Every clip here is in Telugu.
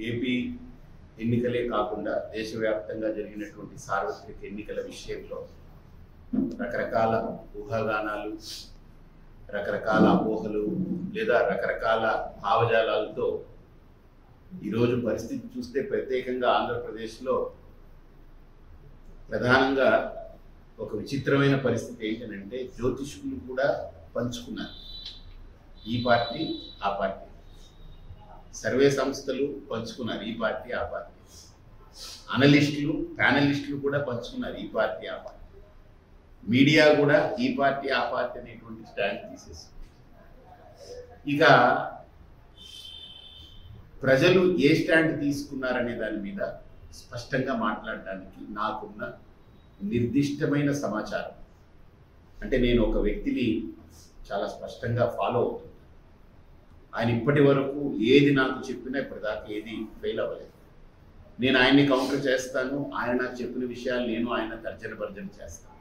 ఏపీ ఎన్నికలే కాకుండా దేశవ్యాప్తంగా జరిగినటువంటి సార్వత్రిక ఎన్నికల విషయంలో రకరకాల ఊహాగానాలు, రకరకాల అపోహలు లేదా రకరకాల భావజాలాలతో ఈరోజు పరిస్థితి చూస్తే ప్రత్యేకంగా ఆంధ్రప్రదేశ్లో ప్రధానంగా ఒక విచిత్రమైన పరిస్థితి ఏంటంటే జ్యోతిష్కులు కూడా పంచుకున్నారు. ఈ పార్టీ ఆ పార్టీ, సర్వే సంస్థలు పంచుకున్నారు ఈ పార్టీ ఆ పార్టీ, అనలిస్టులు ప్యానలిస్టులు కూడా పంచుకున్నారు ఈ పార్టీ ఆ పార్టీ, మీడియా కూడా ఈ పార్టీ ఆ పార్టీ అనేటువంటి స్టాండ్ తీసేసి ఇక ప్రజలు ఏ స్టాండ్ తీసుకున్నారనే దాని మీద స్పష్టంగా మాట్లాడడానికి నాకున్న నిర్దిష్టమైన సమాచారం, అంటే నేను ఒక వ్యక్తిని చాలా స్పష్టంగా ఫాలో అవుతున్నాను. ఆయన ఇప్పటి వరకు ఏది నాకు చెప్పినా ఇప్పటిదాకా ఏది ఫెయిల్ అవ్వలేదు. నేను ఆయన్ని కౌంటర్ చేస్తాను, ఆయన నాకు చెప్పిన విషయాలు నేను ఆయన తర్జన భర్జన చేస్తాను.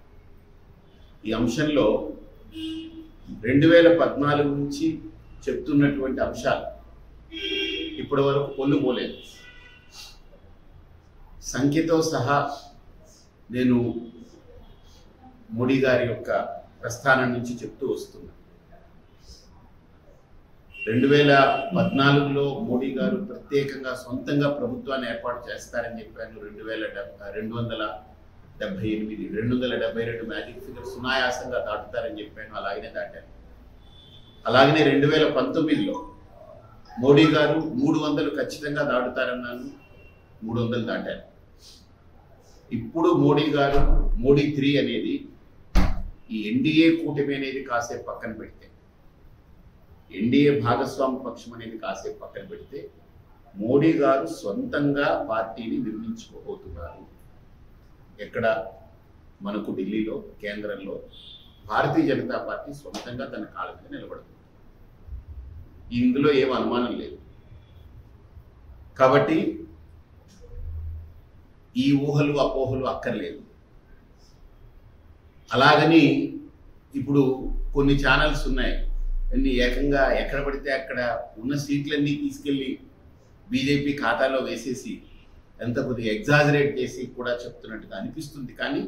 ఈ అంశంలో 2014 నుంచి చెప్తున్నటువంటి అంశాలు ఇప్పటి వరకు పొల్లుపోలేదు. సంఖ్యతో సహా నేను మోడీ గారి యొక్క ప్రస్థానం నుంచి చెప్తూ వస్తున్నా. 2014లో మోడీ గారు ప్రత్యేకంగా సొంతంగా ప్రభుత్వాన్ని ఏర్పాటు చేస్తారని చెప్పాను. 272 మ్యాజిక్ ఫిగర్ సునాయాసంగా దాటుతారని చెప్పాను, అలాగనే దాటాను. అలాగనే 2019లో మోడీ గారు 300 ఖచ్చితంగా దాటుతారన్నాను, 300 దాటారు. ఇప్పుడు మోడీ గారు మోడీ 3 అనేది ఈ ఎన్డీఏ కూటమి అనేది కాసేపు పక్కన పెడితే, ఎన్డీఏ భాగస్వామి పక్షం అనేది కాసేపు పక్కన పెడితే మోడీ గారు సొంతంగా పార్టీని నిర్మించుకోబోతున్నారు. ఎక్కడ? మనకు ఢిల్లీలో, కేంద్రంలో భారతీయ జనతా పార్టీ సొంతంగా తన కాళ్ళ మీద నిలబడుతుంది. ఇందులో ఏం అనుమానం లేదు. కాబట్టి ఈ ఊహలు అపోహలు అక్కర్లేదు. అలాగని ఇప్పుడు కొన్ని ఛానల్స్ ఉన్నాయి, అన్ని ఏకంగా ఎక్కడ పడితే అక్కడ ఉన్న సీట్లన్నీ తీసుకెళ్ళి బీజేపీ ఖాతాలో వేసేసి ఎంత కొద్దిగా ఎగ్జాజరేట్ చేసి కూడా చెప్తున్నట్టుగా అనిపిస్తుంది. కానీ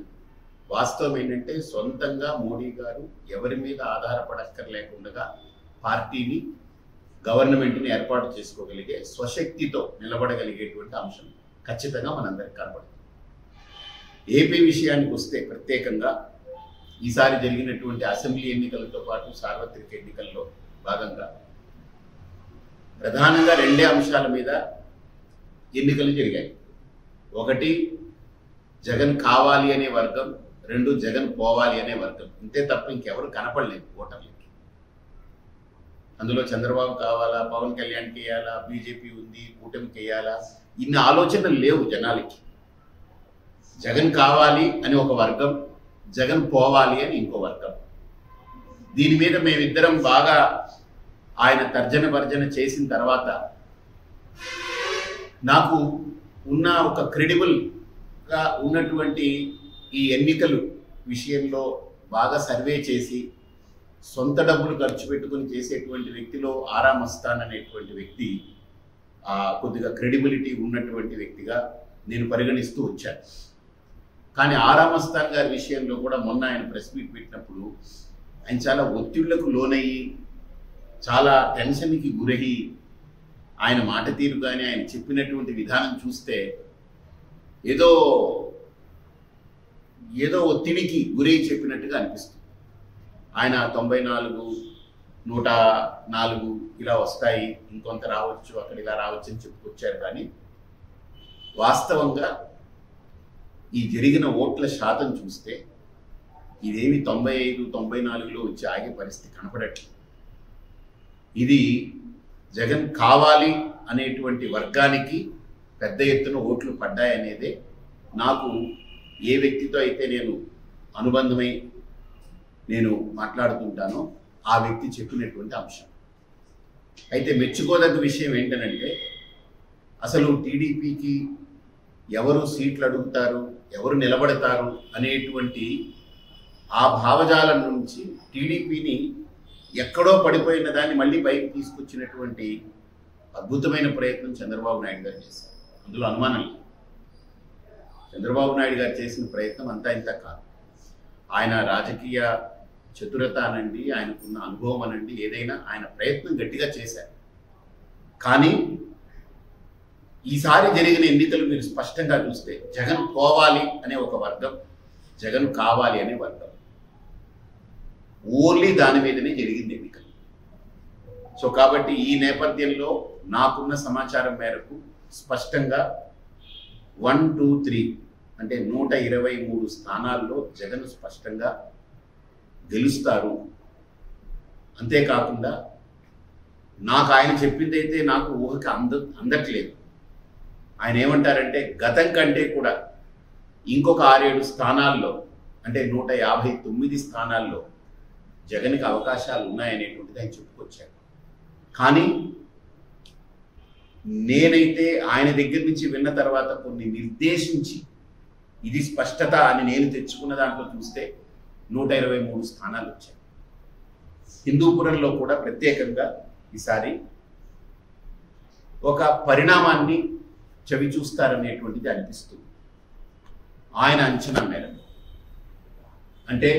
వాస్తవం ఏంటంటే సొంతంగా మోడీ గారు ఎవరి మీద ఆధారపడక్కర్లేకుండా పార్టీని, గవర్నమెంట్ని ఏర్పాటు చేసుకోగలిగే స్వశక్తితో నిలబడగలిగేటువంటి అంశం ఖచ్చితంగా మనందరికి కనబడుతుంది. ఏపీ విషయానికి వస్తే ప్రత్యేకంగా ఈసారి జరిగినటువంటి అసెంబ్లీ ఎన్నికలతో పాటు సార్వత్రిక ఎన్నికల్లో భాగంగా ప్రధానంగా 2 అంశాల మీద ఎన్నికలు జరిగాయి. ఒకటి జగన్ కావాలి అనే వర్గం, 2 జగన్ పోవాలి అనే వర్గం. ఇంతే తప్ప ఇంకెవరు కనపడలేదు ఓటర్లకి. అందులో చంద్రబాబు కావాలా, పవన్ కళ్యాణ్కి వేయాలా, బీజేపీ ఉంది కూటమికి వేయాలా, ఇన్ని ఆలోచనలు లేవు జనాలకి. జగన్ కావాలి అని ఒక వర్గం, జగన్ పోవాలి అని ఇంకో వర్గం. దీని మీద మేమిద్దరం బాగా ఆయన తర్జన భర్జన చేసిన తర్వాత నాకు ఉన్న ఒక క్రెడిబుల్గా ఉన్నటువంటి ఈ ఎన్నికలు విషయంలో బాగా సర్వే చేసి సొంత డబ్బులు ఖర్చు పెట్టుకుని చేసేటువంటి వ్యక్తిలో ఆరా మస్తాన్ అనేటువంటి వ్యక్తి కొద్దిగా క్రెడిబిలిటీ ఉన్నటువంటి వ్యక్తిగా నేను పరిగణిస్తూ వచ్చాను. కానీ ఆరా మస్తాన్ గారి విషయంలో కూడా మొన్న ఆయన ప్రెస్ మీట్ పెట్టినప్పుడు ఆయన చాలా ఒత్తిళ్లకు లోనయ్యి, చాలా టెన్షన్కి గురయ్యి, ఆయన మాట తీరు కానీ ఆయన చెప్పినటువంటి విధానం చూస్తే ఏదో ఒత్తిడికి గురై చెప్పినట్టుగా అనిపిస్తుంది. ఆయన 94, 104 ఇలా వస్తాయి, ఇంకొంత రావచ్చు, అక్కడ ఇలా రావచ్చు అని చెప్పుకొచ్చారు. కానీ వాస్తవంగా ఈ జరిగిన ఓట్ల శాతం చూస్తే ఇదేమి 95, 94లో వచ్చి ఆగే పరిస్థితి కనపడట్లేదు. ఇది జగన్ కావాలి అనేటువంటి వర్గానికి పెద్ద ఎత్తున ఓట్లు పడ్డాయనేదే నాకు, ఏ వ్యక్తితో అయితే నేను అనుబంధమై నేను మాట్లాడుతుంటానో ఆ వ్యక్తి చెప్పినటువంటి అంశం. అయితే మెచ్చుకోదగ్గ విషయం ఏంటంటే అసలు టీడీపీకి ఎవరు సీట్లు అడుగుతారు, ఎవరు నిలబడతారు అనేటువంటి ఆ భావజాలం నుంచి టీడీపీని ఎక్కడో పడిపోయిన దాన్ని మళ్ళీ పైకి తీసుకొచ్చినటువంటి అద్భుతమైన ప్రయత్నం చంద్రబాబు నాయుడు గారు చేశారు, అందులో అనుమానం లేదు. చంద్రబాబు నాయుడు గారు చేసిన ప్రయత్నం అంతా ఇంత కాదు. ఆయన రాజకీయ చతురత అనండి, ఆయనకున్న అనుభవం అనండి, ఏదైనా ఆయన ప్రయత్నం గట్టిగా చేశారు. కానీ ఈసారి జరిగిన ఎన్నికలు మీరు స్పష్టంగా చూస్తే జగన్ పోవాలి అనే ఒక వర్గం, జగన్ కావాలి అనే వర్గం, ఓన్లీ దాని మీదనే జరిగింది ఎన్నికలు. సో కాబట్టి ఈ నేపథ్యంలో నాకున్న సమాచారం మేరకు స్పష్టంగా 1, 2, 3 అంటే 123 స్థానాల్లో జగన్ స్పష్టంగా గెలుస్తారు. అంతేకాకుండా నాకు ఆయన చెప్పిందైతే నాకు ఊహకి అందట్లేదు. ఆయన ఏమంటారంటే గతం కంటే కూడా ఇంకొక 6-7 స్థానాల్లో అంటే 159 స్థానాల్లో జగన్కి అవకాశాలు ఉన్నాయనేటువంటిది ఆయన చెప్పుకొచ్చారు. కానీ నేనైతే ఆయన దగ్గర నుంచి విన్న తర్వాత కొన్ని నిర్దేశించి ఇది స్పష్టత అని నేను తెచ్చుకున్న దాంట్లో చూస్తే 123 స్థానాలు వచ్చాయి. హిందూపురంలో కూడా ప్రత్యేకంగా ఈసారి ఒక పరిణామాన్ని చవి చూస్తారనేటువంటిది అనిపిస్తుంది ఆయన అంచనా మేరకు. అంటే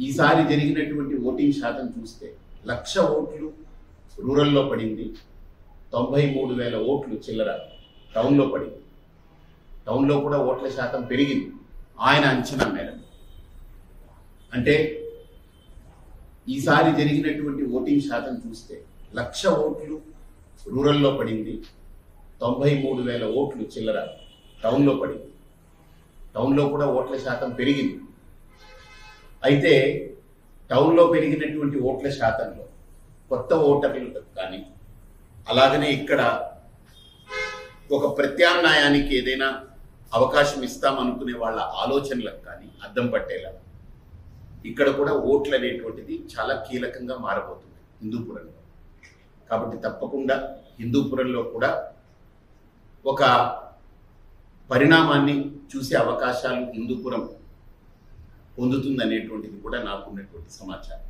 ఈసారి జరిగినటువంటి ఓటింగ్ శాతం చూస్తే 1,00,000 ఓట్లు రూరల్లో పడింది, 93,000 ఓట్లు చిల్లర టౌన్లో పడింది. టౌన్లో కూడా ఓట్ల శాతం పెరిగింది ఆయన అంచనా మేరకు. అంటే ఈసారి జరిగినటువంటి ఓటింగ్ శాతం చూస్తే 1,00,000 ఓట్లు రూరల్లో పడింది, 93,000 ఓట్లు చిల్లర టౌన్లో పడింది. టౌన్లో కూడా ఓట్ల శాతం పెరిగింది. అయితే టౌన్లో పెరిగినటువంటి ఓట్ల శాతంలో కొత్త ఓటర్లు కానీ అలాగనే ఇక్కడ ఒక ప్రత్యామ్నాయానికి ఏదైనా అవకాశం ఇస్తామనుకునే వాళ్ళ ఆలోచనలకు కానీ అద్దం పట్టేలా ఇక్కడ కూడా ఓట్లు అనేటువంటిది చాలా కీలకంగా మారబోతుంది హిందూపురంలో. కాబట్టి తప్పకుండా హిందూపురంలో కూడా ఒక పరిణామాన్ని చూసే అవకాశాలు హిందూపురం పొందుతుందనేటువంటిది కూడా నాకున్నటువంటి సమాచారం.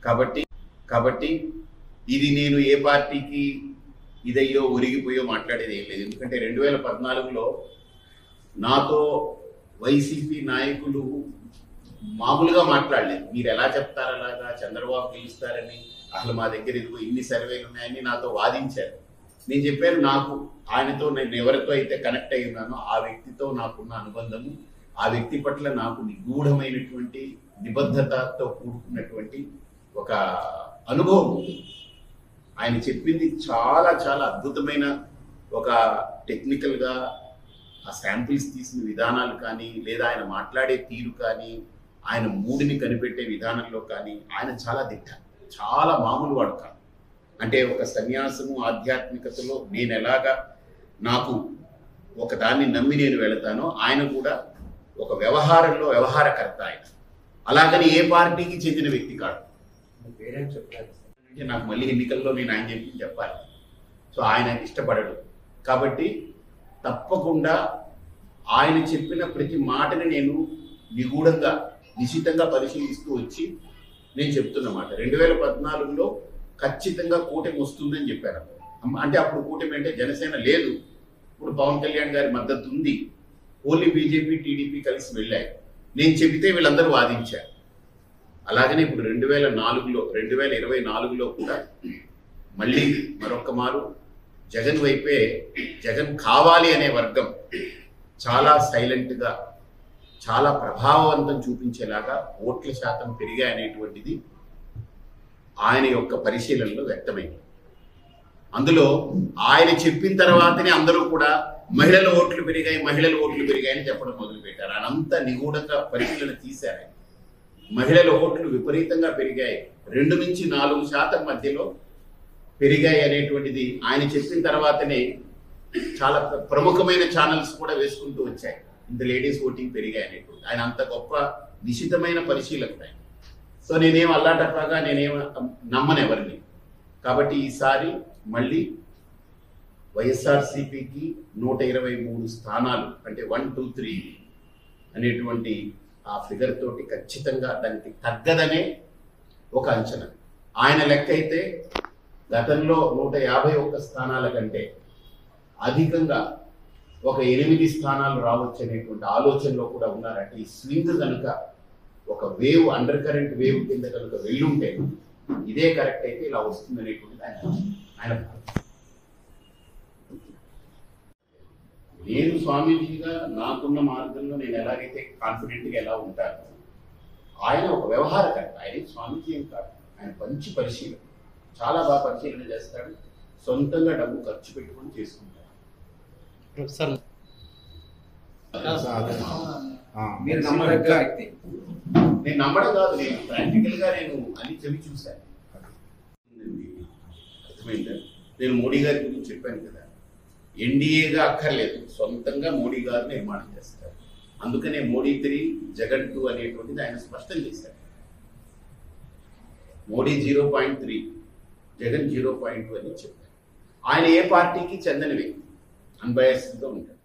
కాబట్టి ఇది నేను ఏ పార్టీకి ఇదయ్యో ఒరిగిపోయో మాట్లాడేది ఏం లేదు. ఎందుకంటే 2014లో నాతో వైసీపీ నాయకులు మామూలుగా మాట్లాడలేదు. మీరు ఎలా చెప్తారు అలాగా, చంద్రబాబు గెలుస్తారని, అసలు మా దగ్గర ఇదిగో ఇన్ని సర్వేలు ఉన్నాయని నాతో వాదించారు. నేను చెప్పాను, నాకు ఆయనతో నేను ఎవరితో అయితే కనెక్ట్ అయి ఉన్నానో ఆ వ్యక్తితో నాకున్న అనుబంధము, ఆ వ్యక్తి పట్ల నాకు నిగూఢమైనటువంటి నిబద్ధతతో కూడుకున్నటువంటి ఒక అనుభవం ఉంది. ఆయన చెప్పింది చాలా చాలా అద్భుతమైన ఒక టెక్నికల్గా ఆ శాంపిల్స్ తీసిన విధానాలు కానీ, లేదా ఆయన మాట్లాడే తీరు కానీ, ఆయన మూడిని కనిపెట్టే విధానంలో కానీ ఆయన చాలా దిట్ట, చాలా మామూలు వాడు కాదు. అంటే ఒక సన్యాసము ఆధ్యాత్మికతలో నేను ఎలాగా నాకు ఒక దాన్ని నమ్మి నేను వెళతానో ఆయన కూడా ఒక వ్యవహారంలో వ్యవహారకర్త ఆయన. అలాగని ఏ పార్టీకి చెందిన వ్యక్తి కాదు. అంటే నాకు మళ్ళీ ఎన్నికల్లో నేను ఆయన చెప్పాలి. సో ఆయన ఇష్టపడడు. కాబట్టి తప్పకుండా ఆయన చెప్పిన ప్రతి మాటని నేను నిగూఢంగా నిశితంగా పరిశీలిస్తూ వచ్చి నేను చెప్తున్నమాట. 2014లో ఖచ్చితంగా కూటమి వస్తుందని చెప్పారు. అంటే అప్పుడు కూటమి అంటే జనసేన లేదు, ఇప్పుడు పవన్ కళ్యాణ్ గారి మద్దతు ఉంది, ఓన్లీ బీజేపీ టీడీపీ కలిసి వెళ్ళాయి. నేను చెబితే వీళ్ళందరూ వాదించారు. అలాగనే ఇప్పుడు 2024లో కూడా మళ్ళీ మరొక మారు జగన్ వైపే, జగన్ కావాలి అనే వర్గం చాలా సైలెంట్గా చాలా ప్రభావవంతం చూపించేలాగా ఓట్ల శాతం పెరిగాయనేటువంటిది ఆయన యొక్క పరిశీలనలో వ్యక్తమైంది. అందులో ఆయన చెప్పిన తర్వాతనే అందరూ కూడా మహిళల ఓట్లు పెరిగాయని చెప్పడం మొదలుపెట్టారు. ఆయన అంతా నిగూఢంగా పరిశీలన తీశారు. మహిళల ఓట్లు విపరీతంగా పెరిగాయి, 2 నుంచి 4% మధ్యలో పెరిగాయి అనేటువంటిది ఆయన చెప్పిన తర్వాతనే చాలా ప్రముఖమైన ఛానల్స్ కూడా వేసుకుంటూ వచ్చాయి. ఇంత లేడీస్ ఓటింగ్ పెరిగాయి అనేటువంటి ఆయన అంత గొప్ప నిశితమైన పరిశీలకుడు ఆయన. సో నేనేం అల్లాటప్పగా నేనేం నమ్మను ఎవరిని. కాబట్టి ఈసారి మళ్ళీ వైఎస్ఆర్సీపీకి 123 స్థానాలు అంటే 1, 2, 3 అనేటువంటి ఆ ఫిగర్ తోటి ఖచ్చితంగా దానికి తగ్గదనే ఒక అంచనా. ఆయన లెక్క అయితే గతంలో 151 స్థానాల కంటే అధికంగా ఒక 8 స్థానాలు రావచ్చు అనేటువంటి ఆలోచనలో కూడా ఉన్నారంటే ఈ స్వింగ్ కనుక ఒక వేవ్, అండర్ కరెంట్ వేవ్ కింద కనుక వెళ్ళుంటే ఇదే కరెక్ట్ అయితే ఇలా వస్తుంది అనేటువంటిది ఆయన నేను స్వామీజీగా నాకున్న మార్గంలో నేను ఎలాగైతే కాన్ఫిడెంట్గా ఎలా ఉంటాను, ఆయన ఒక వ్యవహారకర్త. ఆయన స్వామీజీ ఏం కాదు, ఆయన మంచి పరిశీలన, చాలా బాగా పరిశీలన చేస్తాడు, సొంతంగా డబ్బు ఖర్చు పెట్టుకొని చేసుకుంటాడు. మీరు నమ్మదగ్గ వ్యక్తి. నేను నమ్మడం కాదు, నేను ప్రాక్టికల్ గా నేను అన్ని చెవి చూశాను. అర్థమైందా? నేను మోడీ గారి గురించి చెప్పాను కదా, ఎన్డీఏగా అక్కర్లేదు, సొంతంగా మోడీ గారు నిర్మాణం చేస్తారు. అందుకనే మోడీ 3 జగన్ 2 అనేటువంటిది ఆయన స్పష్టం చేశారు. మోడీ 0.3 జగన్ 0.2 అని చెప్పారు. ఆయన ఏ పార్టీకి చెందని వ్యక్తి, అన్బయాస్డ్గా ఉంటాడు.